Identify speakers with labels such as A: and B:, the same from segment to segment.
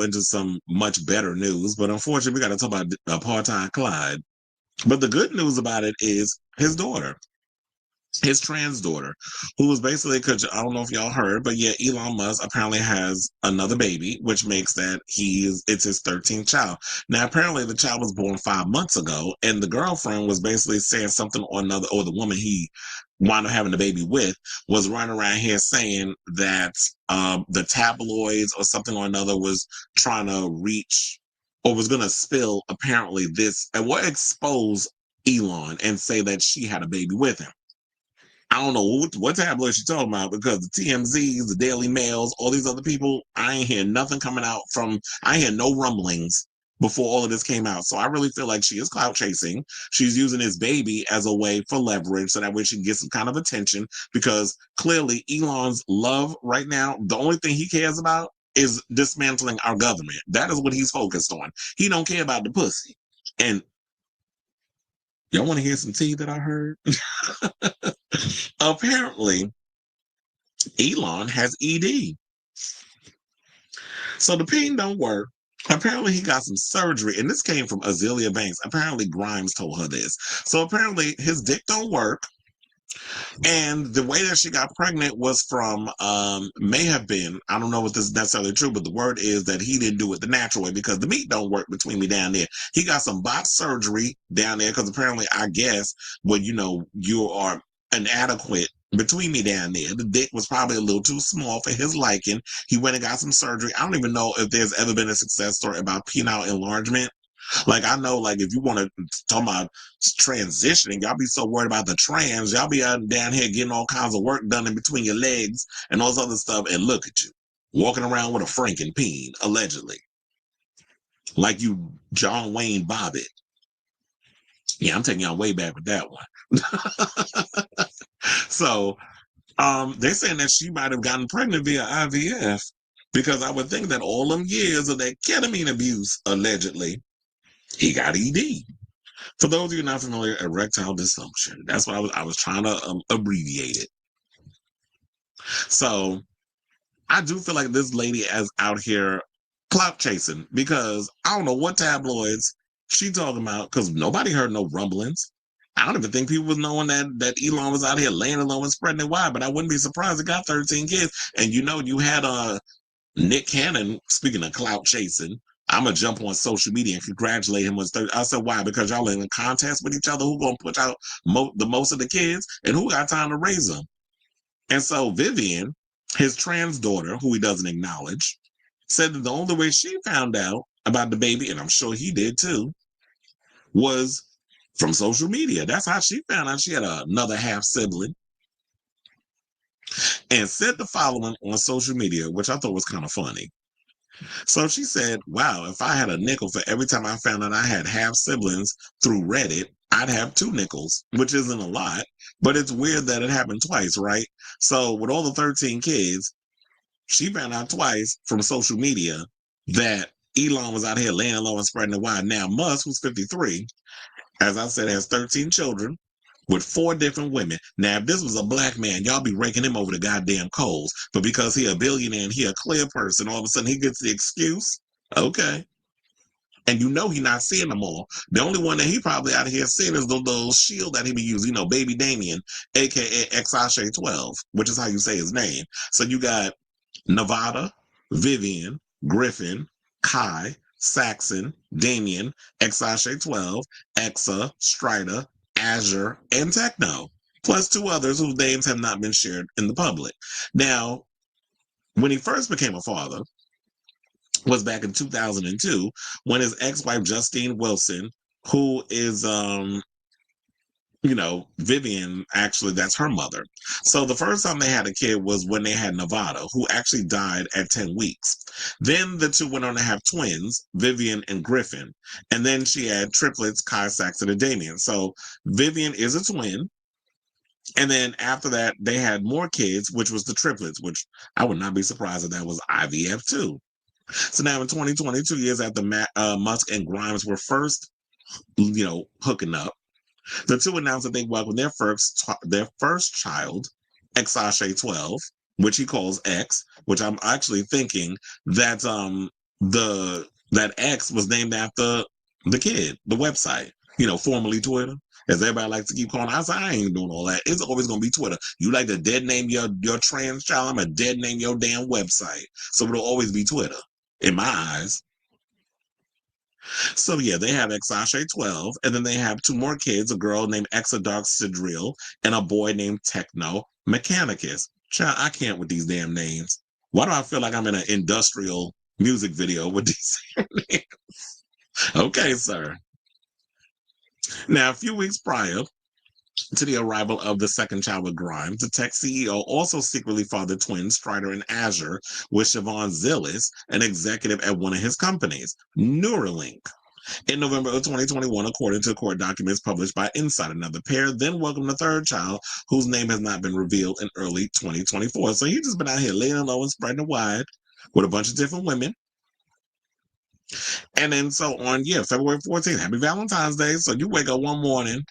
A: into some much better news, but unfortunately, we got to talk about apartheid Clyde. But the good news about it is his daughter, his trans daughter, who was basically, because I don't know if y'all heard, but yeah, Elon Musk apparently has another baby, which makes that it's his 13th child. Now, apparently, the child was born 5 months ago, and the girlfriend was basically saying something or another, or the woman he wound up having the baby with was running around here saying that the tabloids or something or another was trying to reach or was going to spill apparently this and what expose Elon and say that she had a baby with him. I don't know what tabloid she's talking about because the TMZs, the Daily Mails, all these other people, I ain't hear nothing coming out from, I ain't hear no rumblings before all of this came out. So I really feel like she is clout chasing. She's using his baby as a way for leverage so that way she can get some kind of attention because clearly Elon's love right now, the only thing he cares about is dismantling our government. That is what he's focused on. He don't care about the pussy. And y'all want to hear some tea that I heard? Apparently, Elon has ED. So the ping don't work. Apparently, he got some surgery, and this came from Azealia Banks. Apparently, Grimes told her this. So apparently, his dick don't work. And the way that she got pregnant was from, may have been, I don't know if this is necessarily true, but the word is that he didn't do it the natural way because the meat don't work between me down there. He got some bot surgery down there because apparently, I guess, when you are inadequate between me down there. The dick was probably a little too small for his liking. He went and got some surgery. I don't even know if there's ever been a success story about penile enlargement. Like I know, like if you want to talk about transitioning, y'all be so worried about the trans, y'all be out down here getting all kinds of work done in between your legs and all this other stuff, and look at you walking around with a frankenpeen, allegedly, like you John Wayne Bobbitt. Yeah, I'm taking y'all way back with that one. So, they're saying that she might have gotten pregnant via IVF because I would think that all them years of that ketamine abuse, allegedly, he got ED. For those of you not familiar, erectile dysfunction. That's what I was trying to abbreviate it. So I do feel like this lady is out here clout chasing because I don't know what tabloids she talking about because nobody heard no rumblings. I don't even think people was knowing that Elon was out here laying alone and spreading it wide, but I wouldn't be surprised it got 13 kids. And you had Nick Cannon, speaking of clout chasing, I'm gonna jump on social media and congratulate him on 30. I said, why? Because y'all in a contest with each other. Who gonna put out the most of the kids, and who got time to raise them? And so Vivian, his trans daughter, who he doesn't acknowledge, said that the only way she found out about the baby, and I'm sure he did too, was from social media. That's how she found out she had another half sibling. And said the following on social media, which I thought was kind of funny. So she said, wow, if I had a nickel for every time I found out I had half siblings through Reddit, I'd have 2 nickels, which isn't a lot, but it's weird that it happened twice, right? So with all the 13 kids, she found out twice from social media that Elon was out here laying low and spreading it wide. Now, Musk, who's 53, as I said, has 13 children with 4 different women. Now, if this was a black man, y'all be raking him over the goddamn coals. But because he a billionaire and he a clear person, all of a sudden he gets the excuse. Okay. And he not seeing them all. The only one that he probably out of here seeing is the little shield that he be using, baby Damien, aka Exashe 12, which is how you say his name. So you got Nevada, Vivian, Griffin, Kai, Saxon, Damien, Exashe 12, Exa, Strider, Azure, and Techno, plus 2 others whose names have not been shared in the public. Now, when he first became a father, was back in 2002 when his ex-wife Justine Wilson, who is Vivian, actually that's her mother. So the first time they had a kid was when they had Nevada, who actually died at 10 weeks. Then the 2 went on to have twins, Vivian and Griffin. And then she had triplets, Kai, Saxon, and Damien. So Vivian is a twin. And then after that, they had more kids, which was the triplets, which I would not be surprised if that was IVF too. So now in 2020, 2 years after Musk and Grimes were first, hooking up, the 2 announced that they welcomed their first child, Exashe 12, which he calls X, which I'm actually thinking that that X was named after the kid, the website, formerly Twitter. As everybody likes to keep calling, I ain't doing all that. It's always gonna be Twitter. You like to dead name your trans child, I'm a dead name your damn website. So it'll always be Twitter, in my eyes. So yeah, they have Exashe 12, and then they have two more kids, a girl named Exadark Sidril and a boy named Techno Mechanicus. Child, I can't with these damn names. Why do I feel like I'm in an industrial music video with these names? Okay, sir. Now, a few weeks prior to the arrival of the second child with Grimes, the tech CEO also secretly fathered twins Strider and Azure with Siobhan Zillis, an executive at one of his companies, Neuralink. In November of 2021, according to court documents published by Insider, now the pair then welcomed the third child, whose name has not been revealed, in early 2024. So he's just been out here laying low and spreading it wide with a bunch of different women. And then so on, February 14th, happy Valentine's Day. So you wake up one morning,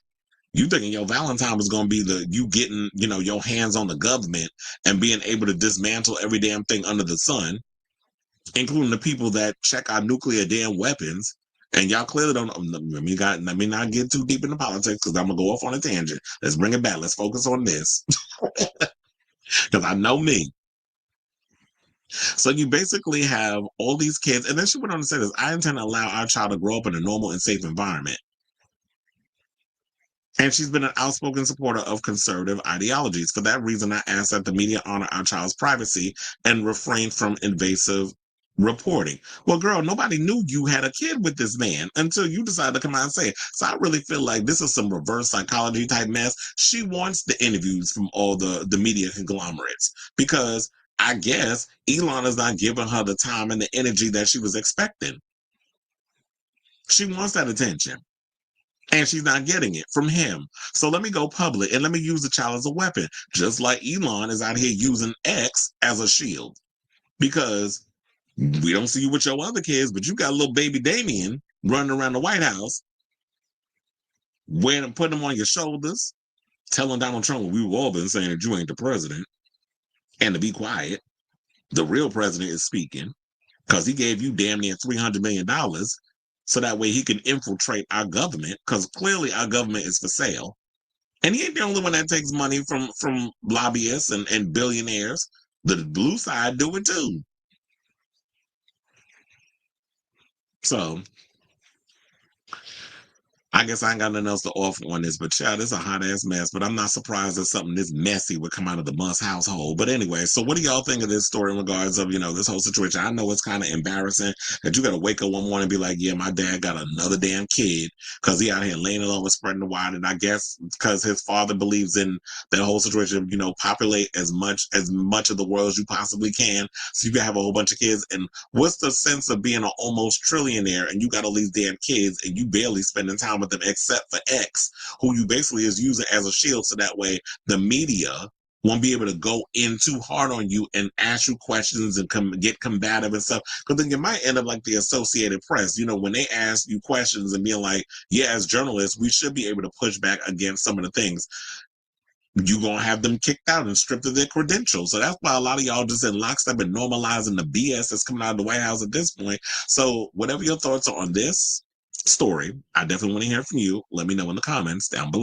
A: you thinking your Valentine was going to be you getting, your hands on the government and being able to dismantle every damn thing under the sun, including the people that check our nuclear damn weapons. And y'all clearly don't. Let me not get too deep into politics because I'm gonna go off on a tangent. Let's bring it back. Let's focus on this because I know me. So you basically have all these kids, and then she went on to say this: I intend to allow our child to grow up in a normal and safe environment. And she's been an outspoken supporter of conservative ideologies. For that reason, I ask that the media honor our child's privacy and refrain from invasive reporting. Well, girl, nobody knew you had a kid with this man until you decided to come out and say it. So I really feel like this is some reverse psychology type mess. She wants the interviews from all the media conglomerates because I guess Elon is not giving her the time and the energy that she was expecting. She wants that attention. And she's not getting it from him. So let me go public and let me use the child as a weapon, just like Elon is out here using X as a shield. Because we don't see you with your other kids, but you got little baby Damien running around the White House, putting them on your shoulders, telling Donald Trump we've all been saying that you ain't the president, and to be quiet. The real president is speaking because he gave you damn near $300 million so that way he can infiltrate our government because clearly our government is for sale. And he ain't the only one that takes money from lobbyists and billionaires. The blue side do it too. So I guess I ain't got nothing else to offer on this, but child, it's a hot ass mess. But I'm not surprised that something this messy would come out of the Musk household. But anyway, so what do y'all think of this story in regards of, this whole situation? I know it's kind of embarrassing that you got to wake up one morning and be like, yeah, my dad got another damn kid because he out here laying it over, spreading the wide. And I guess because his father believes in that whole situation, populate as much of the world as you possibly can. So you can have a whole bunch of kids. And what's the sense of being an almost trillionaire and you got all these damn kids and you barely spending time with them except for X, who you basically is using as a shield so that way the media won't be able to go in too hard on you and ask you questions and get combative and stuff. Because then you might end up like the Associated Press, when they ask you questions and being like, yeah, as journalists, we should be able to push back against some of the things. You're going to have them kicked out and stripped of their credentials. So that's why a lot of y'all just in lockstep and normalizing the BS that's coming out of the White House at this point. So whatever your thoughts are on this story, I definitely want to hear from you. Let me know in the comments down below.